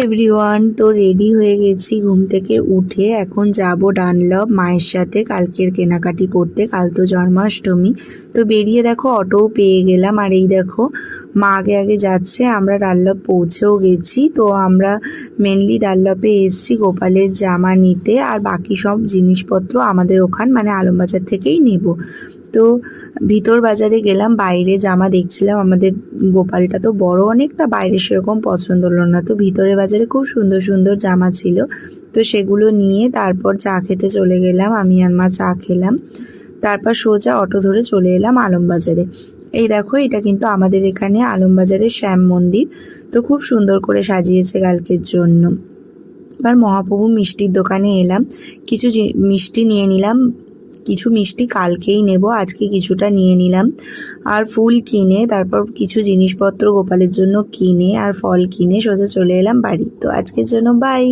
Everyone, তো ready হয়ে গেছি ঘুম থেকে উঠে। এখন যাব ডানলপ মায়ের সাথে কালকের কেনাকাটি করতে। কাল তো জন্মাষ্টমী। তো বেরিয়ে দেখো অটোও পেয়ে গেলাম। আর এই দেখো মা আগে আগে যাচ্ছে, আমরা ডানলপ পৌঁছেও গেছি। তো আমরা মেনলি ডানলপে এসছি গোপালের জামা নিতে, আর বাকি সব জিনিসপত্র আমাদের ওখান মানে আলমবাজার থেকেই নেব। তো ভিতর বাজারে গেলাম, বাইরে জামা দেখছিলাম। আমাদের গোপালটা তো বড় অনেকটা, বাইরে সেরকম পছন্দ হলো না। তো ভিতরে বাজারে খুব সুন্দর সুন্দর জামা ছিল, তো সেগুলো নিয়ে তারপর চা খেতে চলে গেলাম। আমি আর মা চা খেলাম, তারপর সোজা অটো ধরে চলে এলাম আলমবাজারে। এই দেখো, এটা কিন্তু আমাদের এখানে আলমবাজারের শ্যাম মন্দির। তো খুব সুন্দর করে সাজিয়েছে কালকের জন্য। এবার মহাপ্রভু মিষ্টির দোকানে এলাম, কিছু মিষ্টি নিয়ে নিলাম। কিছু মিষ্টি কালকেই নেব, আজকে কিছুটা নিয়ে নিলাম। আর ফুল কিনে তারপর কিছু জিনিসপত্র গোপালের জন্য কিনে আর ফল কিনে সোজা চলে এলাম বাড়ি। তো আজকের জন্য বাই।